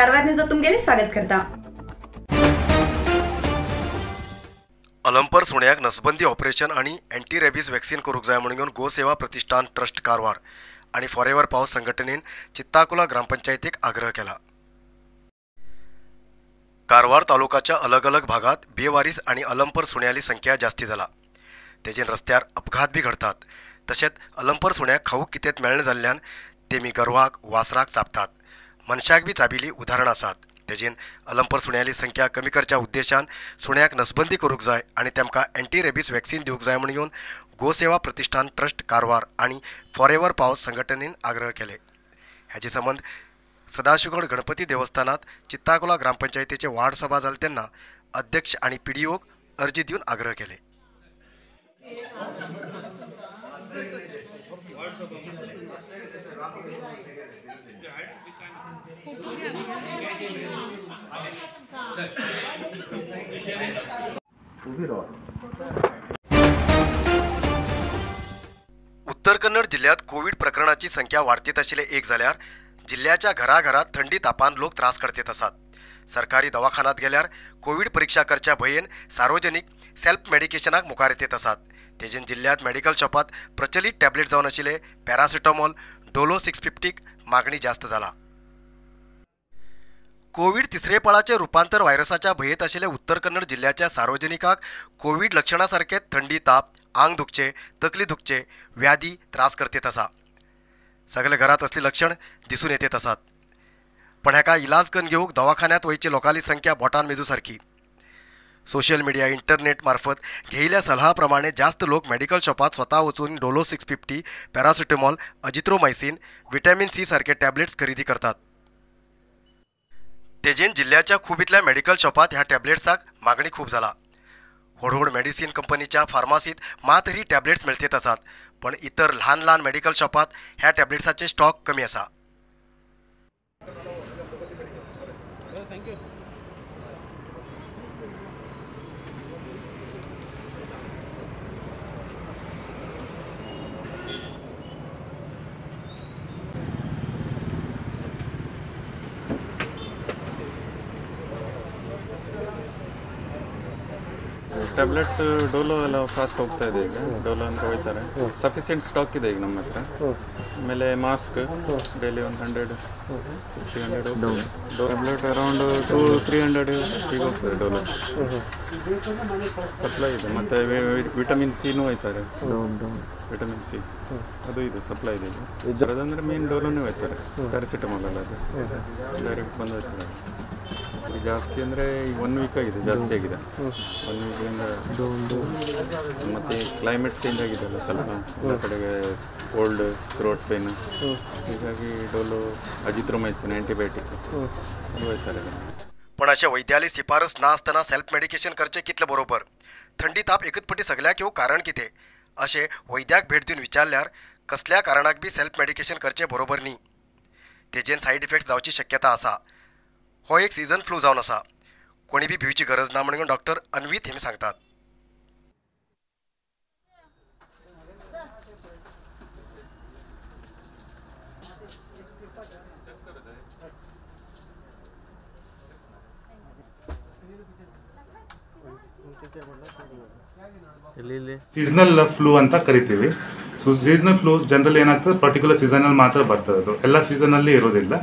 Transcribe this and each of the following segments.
Karwar news तुमगेले स्वागत करता। अलंपर सुण्याक नसबंदी ऑपरेशन आणि अँटी रेबीज वॅक्सीन करूंक जाय म्हणून गोसेवा प्रतिष्ठान ट्रस्ट कारवार आणि फॉरेवर पावस संघटनेन चित्ताकुला ग्रामपंचायतीक आग्रह केला। कारवार तालुक्याच्या अलग अलग भागात बेवारीस आणि अलंपर सुण्याली संख्या जास्ती जाला। तेजेन रस्त्यार अपघात बी घडतात। तशेंच अलंपर सुण्याक खाऊक कितेंत मेळना जाल्ल्यान तेमी गरवाक वासराक चाबतात। मनशाक बी चाबिली उदाहरणां आसात। तेजेन अलंपर सुण्याली संख्या कमी करच्या उद्देशान सुण्याक नसबंदी करूंक जाय आणि तेमकां अँटी रेबीज वॅक्सीन दिवंक जाय म्हणून गोसेवा प्रतिष्ठान ट्रस्ट कारवार आणि फॉरेवर पावस संघटनेन आग्रह केले। हाचे संबंध सदाशिवगड गणपती देवस्थानात चित्ताकुला ग्रामपंचायतीचे वार्ड सभा जाले तेन्ना अध्यक्ष आणि पीडीओक अर्जी दिवन आग्रह केले। उत्तर कन्नड जिल्ह्यात कोविड प्रकरणाची संख्या वाढतीत आशिल्ले एक जाल्यार जिल्ह्याच्या घराघरात थंडी तापान लोक त्रास काडतीत आसात। सरकारी दवाखान्यात गेल्यार कोविड परीक्षा करच्या भयेन सार्वजनिक सेल्फ मेडिकेशनाक मुखार येत आसात। तेजेन जिल्ह्यात मेडिकल शॉपात प्रचलित टॅबलेट जावन आशिल्ले पॅरासिटामॉल डोलो 650 मागणी जास्त जाला। कोविड तिसरे पाळाचे रुपांतर व्हायरसाच्या भयेत आशिल्ले उत्तर कन्नड जिल्ह्याच्या सार्वजनिकाक कोविड लक्षणां सारखे थंडी ताप आंग दुखचे तकली दुखचे व्याधी त्रास करतीत आसा। सगळे घरात असली लक्षण दिसून येत आसात। पण हाका इलाज करून घेवंक दवाखान्यात वयची लोकांची संख्या बोटान मेजू सारखी। सोशल मीडिया इंटरनेट मार्फत घेयल्या सल्हा प्रमाणे जास्त लोक मेडिकल शॉपात स्वतः वचून डोलो 650 पॅरासिटामॉल अजिथ्रोमायसिन विटॅमिन सी सारखे टॅबलेट्स खरेदी करतात। तेजेन जिल्ह्याच्या खूबितल्या मेडिकल शॉपात ह्या टॅबलेट्साक मागणी खूब जाला। व्हड मेडिसिन कंपनीच्या फार्मासीत मात ही टॅबलेट्स मेळतीत आसात, पण इतर ल्हान ल्हान मेडिकल शॉपात ह्या टॅबलेट्साचे स्टॉक कमी आसा। ಟ್ಯಾಬ್ಲೆಟ್ಸ್ ಡೋಲೋ ಎಲ್ಲ ಫಾಸ್ಟ್ ಹೋಗ್ತಾ ಇದೆ ಈಗ ಡೋಲೋ ಅಂತ ಹೋಗ್ತಾರೆ ಸಫಿಷಿಯೆಂಟ್ ಸ್ಟಾಕ್ ಇದೆ ಈಗ ನಮ್ಮ ಹತ್ರ ಆಮೇಲೆ ಮಾಸ್ಕ್ ಡೈಲಿ ಒಂದು 100-300 ಟ್ಯಾಬ್ಲೆಟ್ ಅರೌಂಡ್ 200-300 ಈಗ ಹೋಗ್ತದೆ ಡೋಲೋ ಸಪ್ಲೈ ಇದೆ ಮತ್ತು ವಿಟಮಿನ್ ಸಿನೂ ಹೋಯ್ತಾರೆ ವಿಟಮಿನ್ ಸಿ ಅದು ಇದೆ ಸಪ್ಲೈ ಇದೆ ಈಗ ಅದಂದರೆ ಮೇನ್ ಡೋಲೋನೇ ಹೋಯ್ತಾರೆ ಪ್ಯಾರಾಸಿಟಮಾಲ್ ಅಲ್ಲ ಅದು ಡೈರೆಕ್ಟ್ ಬಂದು ಹೋಯ್ತಾರೆ ಜಾಸ್ತಿ ಅಂದರೆ ಈಗ 1 ವೀಕ್ ಆಗಿದೆ ಜಾಸ್ತಿ ಆಗಿದೆ 1 ವೀಕಿಂದ ಮತ್ತು ಕ್ಲೈಮೇಟ್ ಚೇಂಜ್ ಆಗಿದೆ ಅಲ್ಲ ಸ್ವಲ್ಪ ಎಲ್ಲ ಕಡೆಗೆ ಕೋಲ್ಡ್ ಥ್ರೋಟ್ ಪೇನ್ ಹೀಗಾಗಿ ಡೋಲೋ ಅಜಿಥ್ರೋಮೈಸಿನ್ ಆ್ಯಂಟಿಬಯೋಟಿಕ್ ಅದು ಹೋಯ್ತಾರೆ। पण अशा वैद्यालय शिफारस ना असताना सेल्फ मेडिकेशन करचे कितले बरोबर? थंडी ताप एकतपटी सगळ्याक येवंक कारण कितें अशें वैद्याक भेट दिवन विचारल्यार कसल्या कारणाक बी सेल्फ मेडिकेशन करचे बरोबर न्ही। तेजेन सायड इफेक्ट जावची शक्यता आसा। हो एक सीजन फ्लू जावन आसा, कोणी बी भिवची गरज ना म्हणून डॉक्टर अन्वीत हेमी सांगतात। ಸೀಸನಲ್ ಫ್ಲೂ ಅಂತ ಕರಿತೀವಿ। ಸೀಸನಲ್ ಫ್ಲೂ ಜನರಲ್ ಏನಾಗ್ತದೆ ಪರ್ಟಿಕ್ಯುಲರ್ ಸೀಸನಲ್ಲಿ ಮಾತ್ರ ಬರ್ತದೆ, ಅದು ಎಲ್ಲ ಸೀಸನಲ್ಲಿ ಇರೋದಿಲ್ಲ।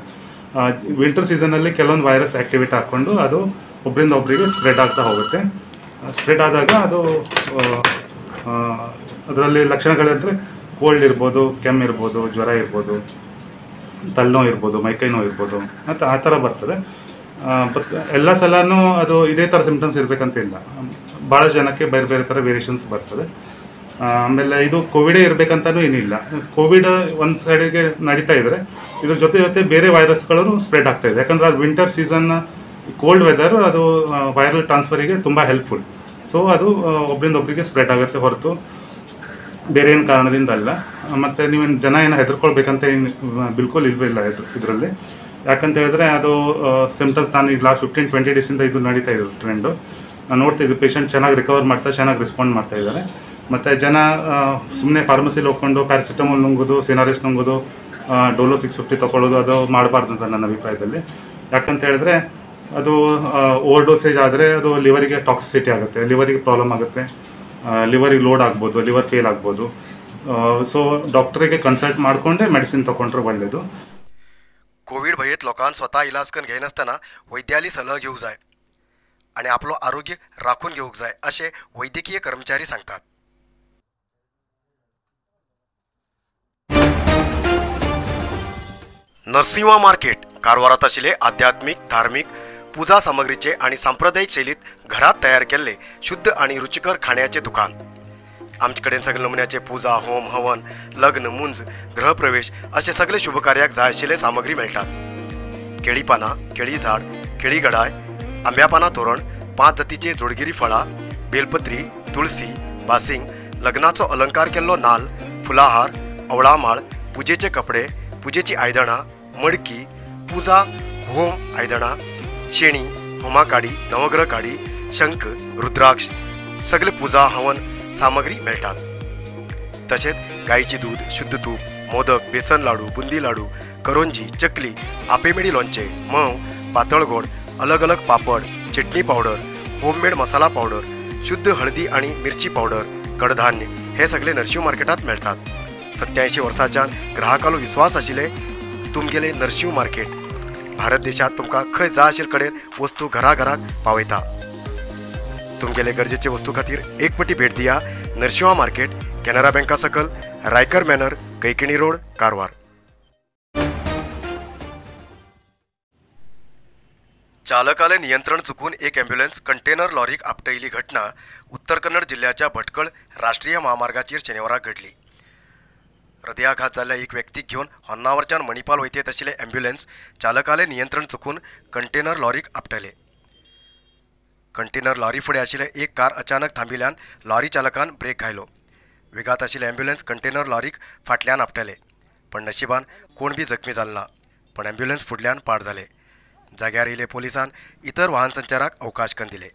ವಿಂಟರ್ ಸೀಸನಲ್ಲಿ ಕೆಲವೊಂದು ವೈರಸ್ ಆ್ಯಕ್ಟಿವೇಟ್ ಹಾಕ್ಕೊಂಡು ಅದು ಒಬ್ಬರಿಂದ ಒಬ್ಬರಿಗೆ ಸ್ಪ್ರೆಡ್ ಆಗ್ತಾ ಹೋಗುತ್ತೆ। ಸ್ಪ್ರೆಡ್ ಆದಾಗ ಅದು ಅದರಲ್ಲಿ ಲಕ್ಷಣಗಳೆಂದರೆ ಕೋಲ್ಡ್ ಇರ್ಬೋದು, ಕೆಮ್ಮು ಇರ್ಬೋದು, ಜ್ವರ ಇರ್ಬೋದು, ತಲೆನೋವು ಇರ್ಬೋದು, ಮೈಕೈ ನೋವು ಇರ್ಬೋದು, ಮತ್ತು ಆ ಥರ ಬರ್ತದೆ। ಬಟ್ ಎಲ್ಲ ಸಲನೂ ಅದು ಇದೇ ಥರ ಸಿಮ್ಟಮ್ಸ್ ಇರಬೇಕಂತ ಇಲ್ಲ, ಭಾಳ ಜನಕ್ಕೆ ಬೇರೆ ಬೇರೆ ಥರ ವೇರಿಯೇಷನ್ಸ್ ಬರ್ತದೆ। ಆಮೇಲೆ ಇದು ಕೋವಿಡೇ ಇರಬೇಕಂತಲೂ ಏನಿಲ್ಲ, ಕೋವಿಡ್ ಒಂದು ಸೈಡಿಗೆ ನಡೀತಾ ಇದ್ದರೆ ಇದ್ರ ಜೊತೆ ಜೊತೆ ಬೇರೆ ವೈರಸ್ಗಳು ಸ್ಪ್ರೆಡ್ ಆಗ್ತಾ ಇದೆ। ಯಾಕಂದರೆ ಅದು ವಿಂಟರ್ ಸೀಸನ್ ಕೋಲ್ಡ್ ವೆದರ್ ಅದು ವೈರಲ್ ಟ್ರಾನ್ಸ್ಫರಿಗೆ ತುಂಬ ಹೆಲ್ಪ್ಫುಲ್। ಸೊ ಅದು ಒಬ್ಬರಿಂದ ಒಬ್ಬರಿಗೆ ಸ್ಪ್ರೆಡ್ ಆಗುತ್ತೆ ಹೊರತು ಬೇರೆ ಏನು ಕಾರಣದಿಂದ ಅಲ್ಲ। ಮತ್ತು ನೀವೇನು ಜನ ಏನೋ ಹೆದರ್ಕೊಳ್ಬೇಕಂತ ಏನು ಬಿಲ್ಕುಲ್ ಇಲ್ವೇ ಇಲ್ಲ ಇದರಲ್ಲಿ। ಯಾಕಂತ ಹೇಳಿದ್ರೆ ಅದು ಸಿಮ್ಟಮ್ಸ್ ನಾನು ಈಗ ಲಾಸ್ಟ್ 15-20 ಡೇಸಿಂದ ಇದು ನಡೀತಾ ಇರೋದು ಟ್ರೆಂಡು। ನಾನು ನೋಡ್ತಿದ್ದು ಪೇಷಂಟ್ ಚೆನ್ನಾಗಿ ರಿಕವರ್ ಮಾಡ್ತಾರೆ, ಚೆನ್ನಾಗಿ ರೆಸ್ಪಾಂಡ್ ಮಾಡ್ತಾ ಇದ್ದಾರೆ। ಮತ್ತು ಜನ ಸುಮ್ಮನೆ ಫಾರ್ಮಸಿಲಿ ಹೋಗ್ಕೊಂಡು ಪ್ಯಾರಾಸಿಟಮಾಲ್ ನುಂಗೋದು, ಸಿನಾರಿಸ್ ನುಂಗೋದು, ಡೋಲೋ 650 ತೊಗೊಳ್ಳೋದು ಅದು ಮಾಡಬಾರ್ದು ಅಂತ ನನ್ನ ಅಭಿಪ್ರಾಯದಲ್ಲಿ। ಯಾಕಂತ ಹೇಳಿದ್ರೆ ಅದು ಓವರ್ ಡೋಸೇಜ್ ಆದರೆ ಅದು ಲಿವರಿಗೆ ಟಾಕ್ಸಿಸಿಟಿ ಆಗುತ್ತೆ, ಲಿವರಿಗೆ ಪ್ರಾಬ್ಲಮ್ ಆಗುತ್ತೆ, ಲಿವರಿಗೆ ಲೋಡ್ ಆಗ್ಬೋದು, ಲಿವರ್ ಫೇಲ್ ಆಗ್ಬೋದು. सो डॉक्टरಗೆ कन्सल्ट ಮಾಡಿಕೊಂಡೆ ಮೆಡಿಸಿನ್ ತಗೊಂಡ್ರೆ ಒಳ್ಳೆಯದು. कोविड भयेत लोकांन स्वता इलाज करून घेयनासतना वैद्याली सल्लो घेवंक जाय आणि आपलो आरोग्य राखून घेवंक जाय अशें वैद्यकीय कर्मचारी सांगतात. नरसिंहा मार्केट कारवारात आशिल्ले आध्यात्मिक, धार्मिक, पूजा सामग्रीचे आणि सांप्रदायिक शैलीत घरात तयार केल्ले शुद्ध आणि रुचिकर खाण्याचे दुकान. आमचे कडेन सगळे नमुन्याचे पूजा, होम, हवन, लग्न, मुंज, गृहप्रवेश असे सगळे शुभकार्याक जाय आशिल्ले सामग्री मेळटात. केळी पानां, केळी झाड, केळी गडाय, आंब्या पानां तोरण, 5 जातीचे जोडगिरी फळां, बेलपत्री, तुळसी, बासिंग, लग्नाचो अलंकार केल्लो नाल, फुलाहार, अवळा माळ, पुजेचे कपडे, पुजेची आयदनां, मडकी, पूजा, होम आयदनां, शेणी, होमा काडी, नवग्रह काडी, शंख, रुद्राक्ष सगळे पूजा हवन सामग्री मेळटात. तशेंच गायची दूध, शुद्ध तूप, मोदक, बेसन लाडू, बुंदी लाडू, करंजी, चकली, आपेमेडी लोणचे, मव, पातळ गोड, अलग अलग पापड, चटणी पावडर, होममेड मसाला पावडर, शुद्ध हळदी आणि मिरची पावडर, कडधान्य हे सगळे नरसिंह मार्केटात मेळटात. 87 वर्सांच्यान ग्राहकालो विश्वास आशिल्ले तुमगेले नरसिंह मार्केट. भारत देशात तुमकां खंय जाय आशिल्ले कडेन वस्तू घराघराक पावयता. तुमगेले गरजेचे वस्तू खातीर एक पटी भेट दिया. नरसिंहा मार्केट, कॅनरा बँका सकल, रायकर मॅनर, कैकिणी रोड, कारवार. चालकाले नियंत्रण चुकून एक ॲम्ब्युलन्स कंटेनर लॉरीक आपटयिल्ली घटना उत्तर कन्नड जिल्ह्याच्या भटकळ राष्ट्रीय महामार्गाचेर शेनवाराक घडली. हृदयाघात जाल्ल्या एक व्यक्तीक घेवन होन्नावरच्यान मणिपाल वयतेत आशिल्ले ॲम्ब्युलन्स चालकाले नियंत्रण चुकून कंटेनर लॉरीक आपटले. कंटेनर लॉरी फुडें आशिल्ले एक कार अचानक थांबिल्ल्यान लॉरी चालकान ब्रेक घायलो. वेगात आशिल्ले ॲम्ब्युलन्स कंटेनर लॉरीक फाटल्यान आपटले, पण नशिबान कोण बी जखमी जालो ना. पण ॲम्ब्युलन्स फुडल्यान पाड जाले. जाग्यार येयले पोलिसान इतर वाहन संचाराक अवकाश करून दिले.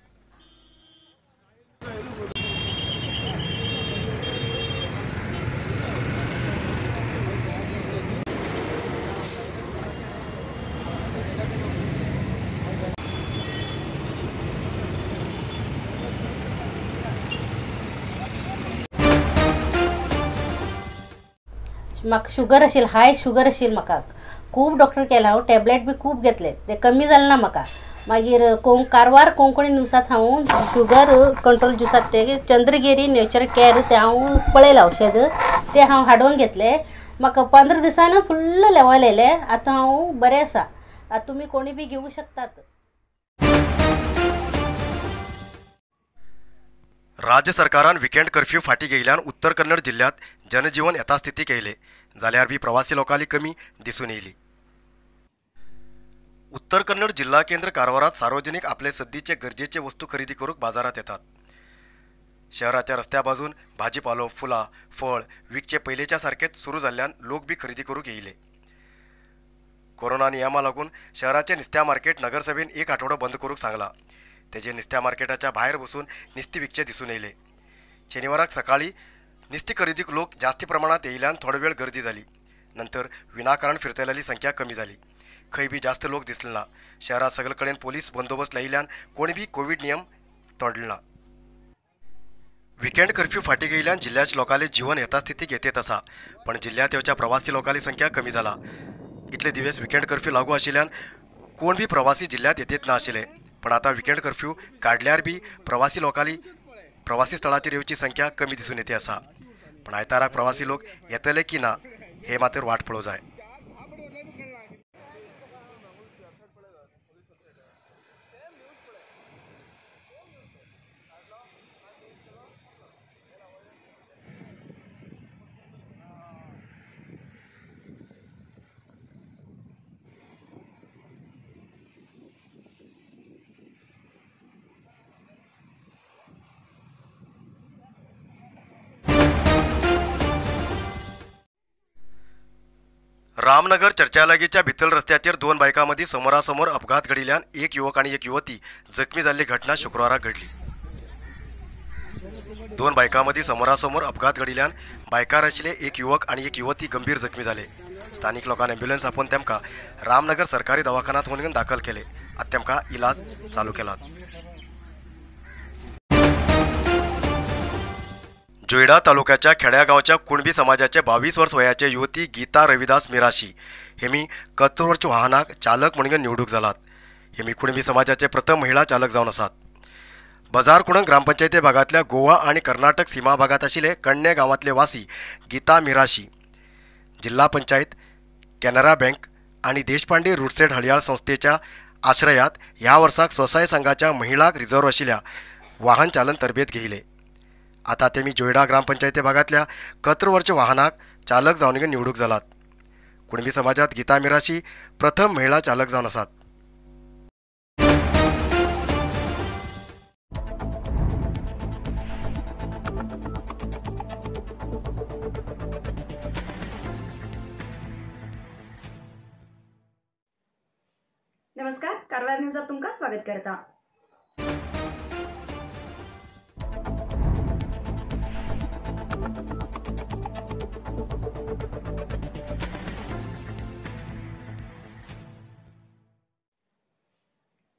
म्हाका शुगर आशिल्ली, हाय शुगर आशिल्ली. म्हाका खूब डॉक्टर केला, हांव टॅबलेट बी खूब घेतले, ते कमी जालें ना म्हाका. मागीर कारवार कोंकणी न्यूजात हांव शुगर कंट्रोल जुसात ते चंद्रगिरी नेचर केअर ते हांव पळयलें औषध, ते हांव हाडून घेतले. म्हाका 15 दिसान फुल्ल लेवल येयले. आतां हांव बरें आसा. आतां तुमी कोणी बी घेवूं शकतात. राज्य सरकारान विकेंड कर्फ्यू फाटी गेयल्यान उत्तर कन्नड जिल्ह्यात जनजीवन यथास्थितीक येयले, जाल्यार बी प्रवासी लोकांली कमी दिसून येयली. उत्तर कन्नड जिल्हा केंद्र कारवारात सार्वजनिक आपले सद्दीचे गरजेचे वस्तू खरेदी करूक बाजारात येतात. शहराच्या रस्त्या बाजून भाजीपालो, फुलां, फळ विकचे पयलेच्या सारखेच सुरू जाल्ल्यान लोक बी खरेदी करूक येयले. कोरोना नियमा लागून शहराचे नुस्त्या मार्केट नगरसभेन 1 आठवडो बंद करूक सांगला. तेजे नुस्त्या मार्केटाच्या भायर बसून नुस्तें विकचे दिसून येयले. शेनवाराक सकाळी नुस्तें खरेदीक लोक जास्ती प्रमाणात येयल्यान थोडो वेळ गर्दी जाली. नंतर विनाकारण फिरतलेली संख्या कमी जाली. खंय बी जास्त लोक दिसले ना. शहरात सगळे कडेन पोलीस बंदोबस्त लायिल्ल्यान कोणी बी कोविड नियम तोडले ना. विकेंड कर्फ्यू फाटी गेयल्यान जिल्ह्याच्या लोकांले जीवन यथास्थितीक येतेत आसा, पण जिल्ह्यात येवच्या प्रवासी लोकांली संख्या कमी जाला. इतले दिवस विकेंड कर्फ्यू लागू आशिल्ल्यान कोण बी प्रवासी जिल्ह्यात येतेत ना आशिल्ले, पण आता विकेंड कर्फ्यू काडल्यार बी प्रवासी लोकांली प्रवासी स्थळाचेर येवची संख्या कमी दिसून येते आसा. पण आयताराक प्रवासी लोक येतले की ना हे मात्र वाट पळोवंक जाय. रामनगर चर्चालागीच्या भितल रस्त्याचेर 2 बायकांमदी समोरासमोर अपघात घडिल्ल्यान एक युवक आणि एक युवती जखमी जाल्ली घटना शुक्रवाराक घडली. 2 बायकांमदी समोरासमोर अपघात घडिल्ल्यान बायकार आशिल्ले एक युवक आणि एक युवती गंभीर जखमी झाले. स्थानिक लोकांनी ॲम्ब्युलन्स आपोवन तेमकां रामनगर सरकारी दवाखान्यात व्हरून दाखल केले आतां तेमकां इलाज चालू केला. जोयडा तालुक्याच्या खेड्या गांवच्या कुणबी समाजाचे 22 वर्स वयाचे युवती गीता रविदास मिराशी हेमी कचरोवरच्या वाहनाक चालक म्हणून निवडूक जालात. हेमी कुणबी समाजाचे प्रथम महिला चालक जावन आसात. बाजार कुणक ग्रामपंचायती भागातल्या गोवा आणि कर्नाटक सीमा भागात आशिल्ले कण्णे गांवांतले वासी गीता मिराशी जिल्हा पंचायत, कॅनरा बँक आणि देशपांडे रूटसेट हळयाळ संस्थेच्या आश्रयात ह्या वर्साक स्वसहाय संघाच्या महिलांक रिझर्व आशिल्ल्या वाहन चालन तरबेत घेयले. आता तेमी जोयडा ग्रामपंचायती भागातल्या कचरोवरच्या वाहनाक चालक जावन निवडूक जालात. कुणबी समाजात गीता मिराशी प्रथम महिला चालक जावन आसात. नमस्कार, कारवार न्यूजात तुमका स्वागत करता.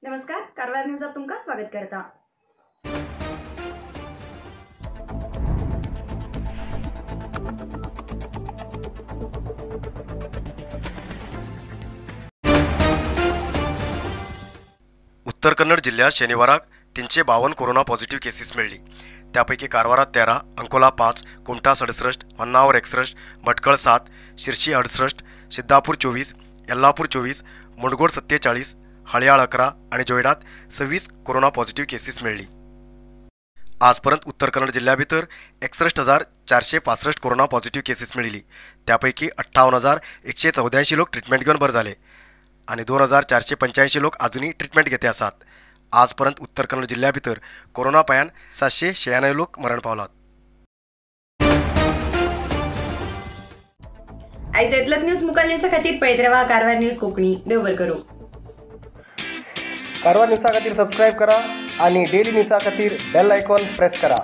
नमस्कार, कारवार न्यूजात तुमका स्वागत करता. उत्तर कन्नड जिल्ह्यात शनिवाराक 352 कोरोना पॉझिटिव्ह केसेस मिळली. त्यापैकी कारवारात 13, अंकोला 5, कुमटा 67, होन्नावर 61, भटकळ 7, शिर्शी 68, सिद्धापूर 24, यल्लापूर 24, मुंडगोड 47, हळयाळ 11 आणि जोयडात 26 कोरोना पॉझिटिव्ह केसेस मिळली. आजपर्यंत उत्तर कन्नड जिल्ह्या भितर 61,465 कोरोना पॉझिटिव्ह केसेस मिळिली. त्यापैकी 58,184 लोक ट्रीटमेंट घेऊन बरे झाले आणि 2,485 लोक अजूनही ट्रीटमेंट घेते आसात. आजपर्यंत उत्तर कन्नड जिल्ह्या भितर कोरोना पायान 796 लोक मरण पावलात. आयज येतलत न्यूज मुखाल दिसा खातीर पळयत रावा कारवार न्यूज कोंकणी. देव बरें करूं. कारवार न्यूजा खातीर सबस्क्राईब करा आणि डेली न्यूजा खातीर बेल आयकॉन प्रेस करा.